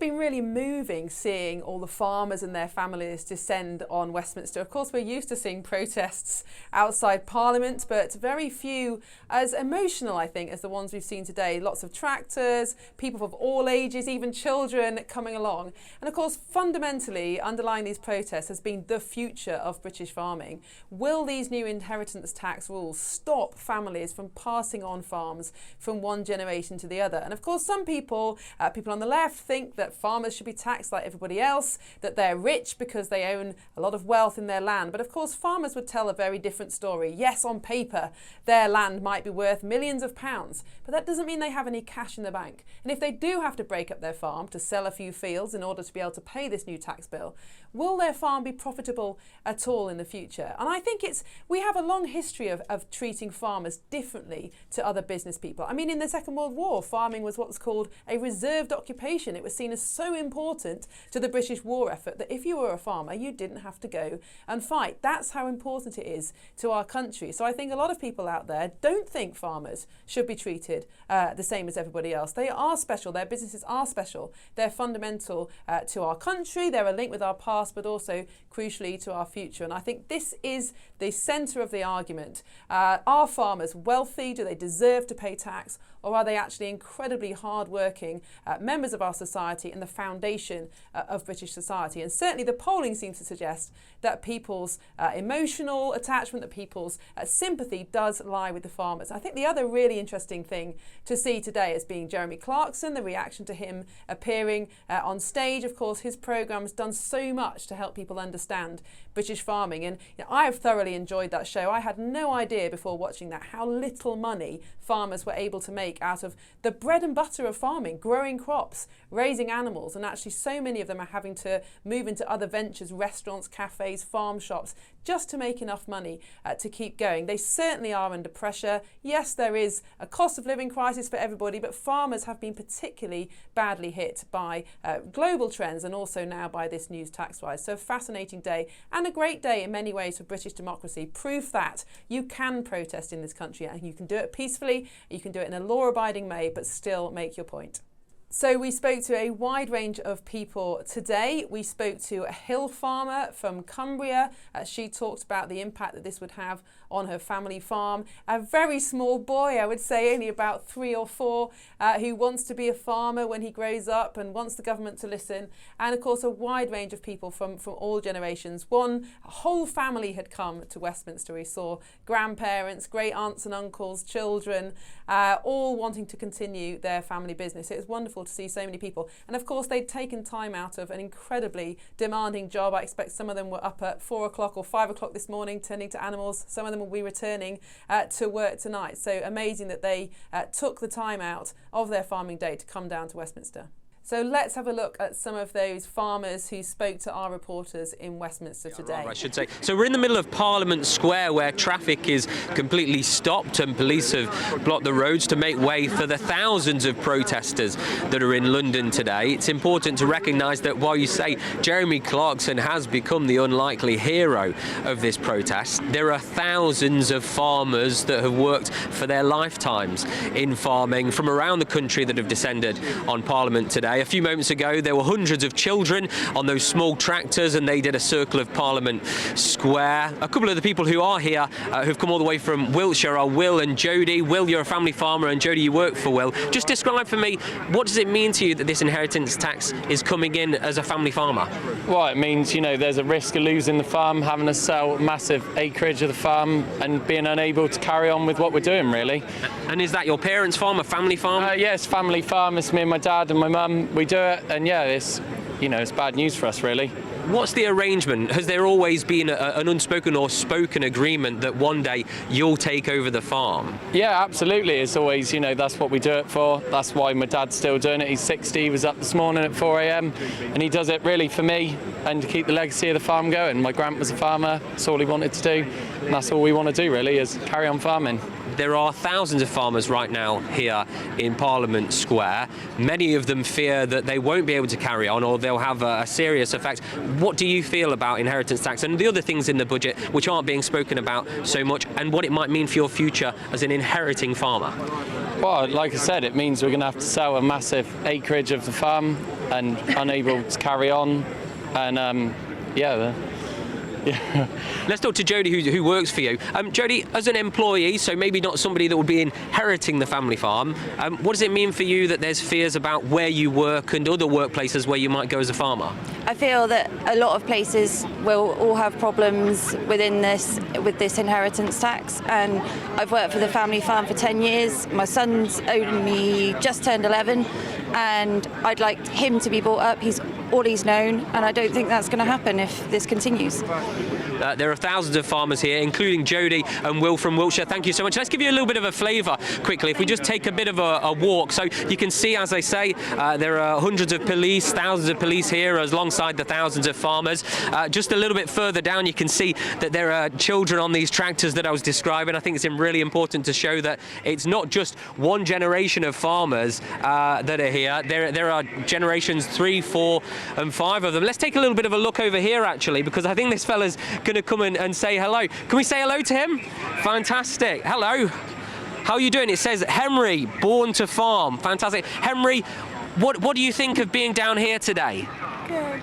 been really moving seeing all the farmers and their families descend on Westminster. Of course, we're used to seeing protests outside Parliament, but very few as emotional, I think, as the ones we've seen today. Lots of tractors, people of all ages, even children coming along. And of course, fundamentally underlying these protests has been the future of British farming. Will these new inheritance tax rules stop families from passing on farms from one generation to the other? And of course, some people on the left think that farmers should be taxed like everybody else, that they're rich because they own a lot of wealth in their land. But of course, farmers would tell a very different story. Yes, on paper, their land might be worth millions of pounds, but that doesn't mean they have any cash in the bank. And if they do have to break up their farm to sell a few fields in order to be able to pay this new tax bill, will their farm be profitable at all in the future? And I think we have a long history of treating farmers differently to other business people. I mean, in the Second World War, farming was what's called a reserved occupation. It was seen as so important to the British war effort that if you were a farmer, you didn't have to go and fight. That's how important it is to our country. So I think a lot of people out there don't think farmers should be treated the same as everybody else. They are special. Their businesses are special. They're fundamental to our country. They're a link with our past, but also crucially to our future. And I think this is the centre of the argument. Are farmers wealthy? Do they deserve to pay tax? Or are they actually incredibly hard-working members of our society and the foundation of British society? And certainly the polling seems to suggest that people's emotional attachment, that people's sympathy does lie with the farmers. I think the other really interesting thing to see today has been Jeremy Clarkson, the reaction to him appearing on stage. Of course, his programme has done so much to help people understand British farming. And I have thoroughly enjoyed that show. I had no idea before watching that how little money farmers were able to make out of the bread and butter of farming, growing crops, raising animals, and actually so many of them are having to move into other ventures, restaurants, cafes, farm shops, just to make enough money to keep going. They certainly are under pressure. Yes, there is a cost of living crisis for everybody, but farmers have been particularly badly hit by global trends and also now by this new tax rise. So a fascinating day and a great day in many ways for British democracy. Proof that you can protest in this country and you can do it peacefully, you can do it in a law-abiding way, but still make your point. So we spoke to a wide range of people today. We spoke to a hill farmer from Cumbria. She talked about the impact that this would have on her family farm. A very small boy, I would say only about 3 or 4, who wants to be a farmer when he grows up and wants the government to listen. And of course, a wide range of people from all generations. A whole family had come to Westminster. We saw grandparents, great aunts and uncles, children, all wanting to continue their family business. It was wonderful to see so many people. And of course, they'd taken time out of an incredibly demanding job. I expect some of them were up at 4 o'clock or 5 o'clock this morning tending to animals. Some of them will be returning to work tonight. So amazing that they took the time out of their farming day to come down to Westminster. So let's have a look at some of those farmers who spoke to our reporters in Westminster today. I should say. So we're in the middle of Parliament Square where traffic is completely stopped and police have blocked the roads to make way for the thousands of protesters that are in London today. It's important to recognise that while you say Jeremy Clarkson has become the unlikely hero of this protest, there are thousands of farmers that have worked for their lifetimes in farming from around the country that have descended on Parliament today. A few moments ago, there were hundreds of children on those small tractors and they did a circle of Parliament Square. A couple of the people who are here who've come all the way from Wiltshire are Will and Jodie. Will, you're a family farmer, and Jodie, you work for Will. Just describe for me, what does it mean to you that this inheritance tax is coming in as a family farmer? Well, it means, there's a risk of losing the farm, having to sell massive acreage of the farm and being unable to carry on with what we're doing, really. And is that your parents' farm, a family farm? Yes, family farm. It's me and my dad and my mum. We do it, and it's bad news for us, really. What's the arrangement? Has there always been an unspoken or spoken agreement that one day you'll take over the farm? Yeah, absolutely. It's always, that's what we do it for. That's why my dad's still doing it. He's 60, he was up this morning at 4 a.m. and he does it really for me and to keep the legacy of the farm going. My grandpa was a farmer. That's all he wanted to do, and that's all we want to do, really, is carry on farming. There are thousands of farmers right now here in Parliament Square. Many of them fear that they won't be able to carry on or they'll have a serious effect. What do you feel about inheritance tax and the other things in the budget which aren't being spoken about so much, and what it might mean for your future as an inheriting farmer? Well, like I said, it means we're going to have to sell a massive acreage of the farm. and unable to carry on. And yeah. Let's talk to Jodie, who works for you. Jodie, as an employee, so maybe not somebody that would be inheriting the family farm, what does it mean for you that there's fears about where you work and other workplaces where you might go as a farmer? I feel that a lot of places will all have problems with this inheritance tax, and I've worked for the family farm for 10 years. My son's only just turned 11, and I'd like him to be brought up. He's all he's known, and I don't think that's going to happen if this continues. There are thousands of farmers here, including Jodie and Will from Wiltshire. Thank you so much. Let's give you a little bit of a flavour quickly. If we just take a bit of a walk. So you can see, as I say, there are hundreds of police, thousands of police here alongside the thousands of farmers. Just a little bit further down, you can see that there are children on these tractors that I was describing. I think it's really important to show that it's not just one generation of farmers that are here. There are generations 3, 4 and 5 of them. Let's take a little bit of a look over here, actually, because I think this fella's going to come in and say hello. Can we say hello to him? Fantastic. Hello. How are you doing? It says Henry, born to farm. Fantastic. Henry, what do you think of being down here today? Good.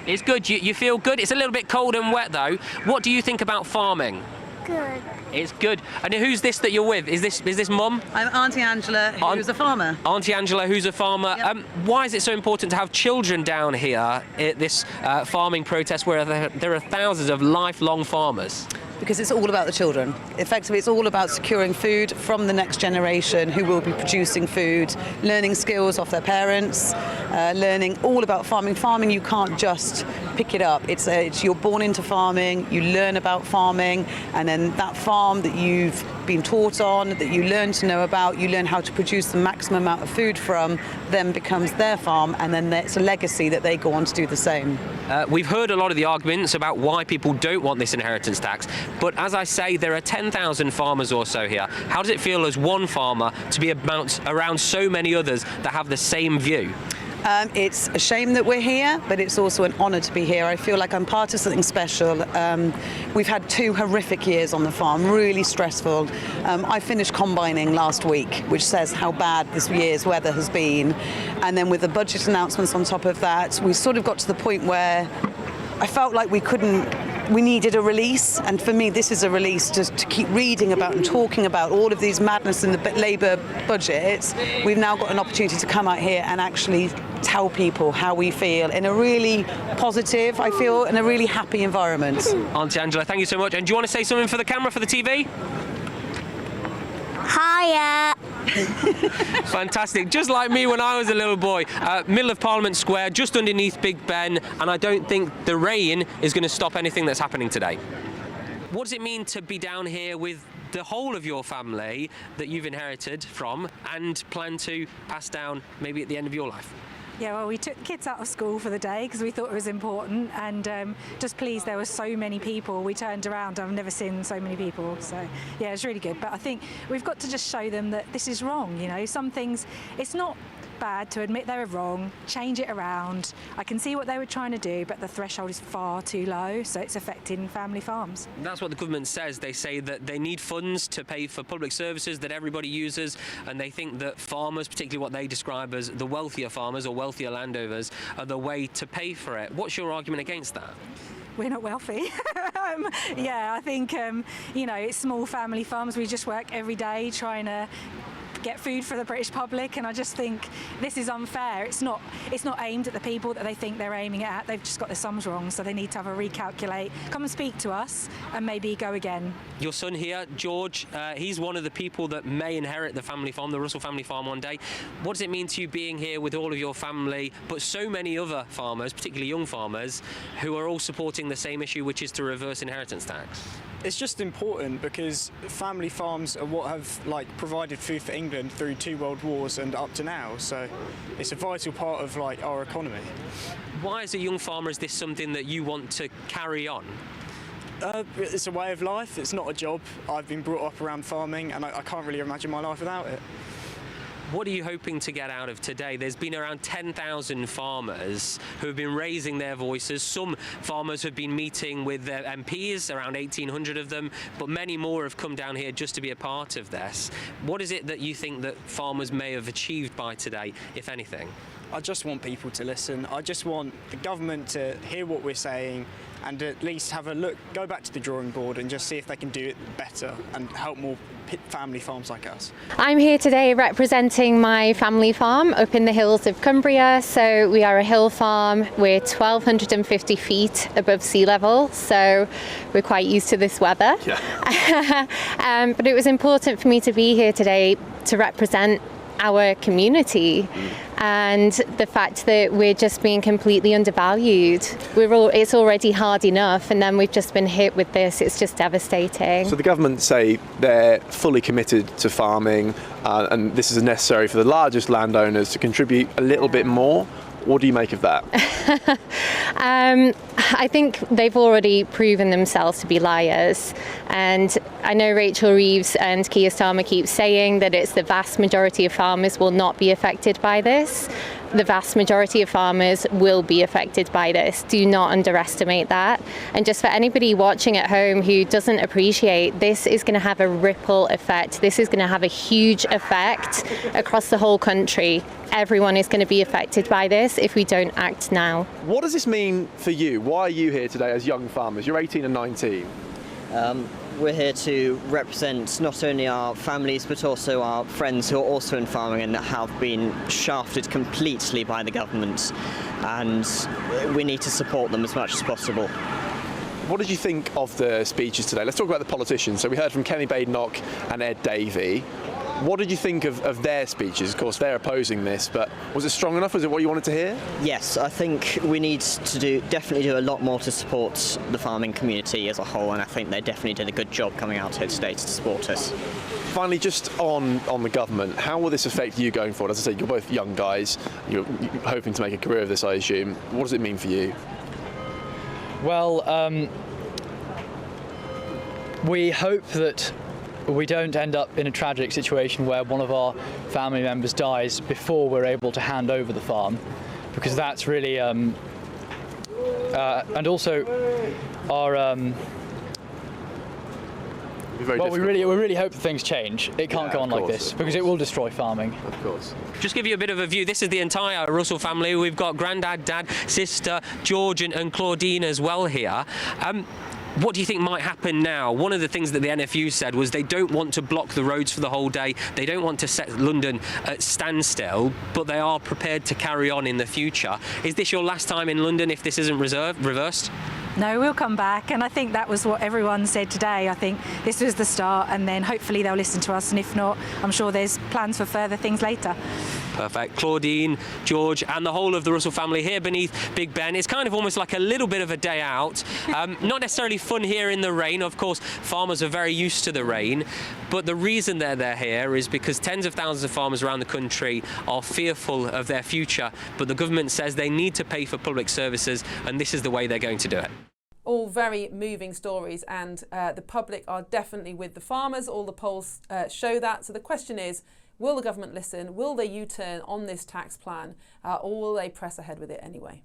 It's good. You feel good? It's a little bit cold and wet, though. What do you think about farming? Good. It's good. And who's this that you're with? Is this Mum? I'm Auntie Angela, who's a farmer. Auntie Angela, who's a farmer. Yep. Why is it so important to have children down here at this farming protest where there are thousands of lifelong farmers? Because it's all about the children. Effectively, it's all about securing food from the next generation who will be producing food, learning skills off their parents, learning all about farming. Farming, you can't just pick it up. It's you're born into farming, you learn about farming, and then that farm that you've been taught on, that you learn to know about, you learn how to produce the maximum amount of food from, then becomes their farm, and then it's a legacy that they go on to do the same. We've heard a lot of the arguments about why people don't want this inheritance tax, but as I say, there are 10,000 farmers or so here. How does it feel as one farmer to be around so many others that have the same view? It's a shame that we're here, but it's also an honour to be here. I feel like I'm part of something special. We've had 2 horrific years on the farm, really stressful. I finished combining last week, which says how bad this year's weather has been. And then with the budget announcements on top of that, we sort of got to the point where I felt like we needed a release, and for me this is a release just to keep reading about and talking about all of these madness in the Labour budget. We've now got an opportunity to come out here and actually tell people how we feel in a really positive, I feel, in a really happy environment. Auntie Angela, thank you so much. And do you want to say something for the camera, for the TV? Hiya. Fantastic. Just like me when I was a little boy. Middle of Parliament Square, just underneath Big Ben, and I don't think the rain is going to stop anything that's happening today. What does it mean to be down here with the whole of your family that you've inherited from and plan to pass down maybe at the end of your life? Yeah, well, we took the kids out of school for the day because we thought it was important, and just pleased there were so many people. We turned around, I've never seen so many people, so yeah, it's really good. But I think we've got to just show them that this is wrong, you know. Some things, it's not bad to admit they were wrong, change it around. I can see what they were trying to do, but the threshold is far too low, so it's affecting family farms. That's what the government says. They say that they need funds to pay for public services that everybody uses, and they think that farmers, particularly what they describe as the wealthier farmers or wealthier landowners, are the way to pay for it. What's your argument against that? We're not wealthy. Yeah, I think, you know, it's small family farms. We just work every day trying to get food for the British public, and I just think this is unfair. It's not aimed at the people that they think they're aiming it at. They've just got the sums wrong, so they need to have a recalculate, come and speak to us, and maybe go again. Your son here, George, he's one of the people that may inherit the family farm, the Russell family farm, one day. What does it mean to you being here with all of your family, but so many other farmers, particularly young farmers, who are all supporting the same issue, which is to reverse inheritance tax? It's just important because family farms are what have provided food for England through 2 world wars and up to now, so it's a vital part of our economy. Why, as a young farmer, is this something that you want to carry on? It's a way of life, it's not a job. I've been brought up around farming and I can't really imagine my life without it. What are you hoping to get out of today? There's been around 10,000 farmers who have been raising their voices. Some farmers have been meeting with their MPs, around 1,800 of them, but many more have come down here just to be a part of this. What is it that you think that farmers may have achieved by today, if anything? I just want people to listen. I just want the government to hear what we're saying and at least have a look, go back to the drawing board and just see if they can do it better and help more family farms like us. I'm here today representing my family farm up in the hills of Cumbria. So we are a hill farm. We're 1,250 feet above sea level, so we're quite used to this weather. Yeah. But it was important for me to be here today to represent our community and the fact that we're just being completely undervalued. It's already hard enough, and then we've just been hit with this. It's just devastating. So the government say they're fully committed to farming, and this is necessary for the largest landowners to contribute a little bit more. What do you make of that? I think they've already proven themselves to be liars. And I know Rachel Reeves and Keir Starmer keep saying that it's the vast majority of farmers will not be affected by this. The vast majority of farmers will be affected by this. Do not underestimate that. And just for anybody watching at home who doesn't appreciate, this is going to have a ripple effect. This is going to have a huge effect across the whole country. Everyone is going to be affected by this if we don't act now. What does this mean for you? Why are you here today as young farmers? You're 18 and 19. We're here to represent not only our families but also our friends who are also in farming and have been shafted completely by the government, and we need to support them as much as possible. What did you think of the speeches today? Let's talk about the politicians. So we heard from Kemi Badenoch and Ed Davey. What did you think of their speeches? Of course, they're opposing this, but was it strong enough? Was it what you wanted to hear? Yes, I think we need to definitely do a lot more to support the farming community as a whole, and I think they definitely did a good job coming out here today to support us. Finally, just on the government, how will this affect you going forward? As I said, you're both young guys. You're hoping to make a career of this, I assume. What does it mean for you? Well, we hope that we don't end up in a tragic situation where one of our family members dies before we're able to hand over the farm, because that's really and also our well, we really hope that things change. It can't go on like this because it will destroy farming. Of course. Just give you a bit of a view. This is the entire Russell family. We've got Grandad, Dad, Sister, George and Claudine as well here. What do you think might happen now? One of the things that the NFU said was they don't want to block the roads for the whole day. They don't want to set London at standstill, but they are prepared to carry on in the future. Is this your last time in London if this isn't reversed? No, we'll come back, and I think that was what everyone said today. I think this was the start, and then hopefully they'll listen to us, and if not, I'm sure there's plans for further things later. Perfect. Claudine, George and the whole of the Russell family here beneath Big Ben. It's kind of almost like a little bit of a day out. Not necessarily fun here in the rain. Of course, farmers are very used to the rain, but the reason they're here is because tens of thousands of farmers around the country are fearful of their future, but the government says they need to pay for public services, and this is the way they're going to do it. All very moving stories, and the public are definitely with the farmers. All the polls show that. So the question is, will the government listen? Will they U-turn on this tax plan, or will they press ahead with it anyway?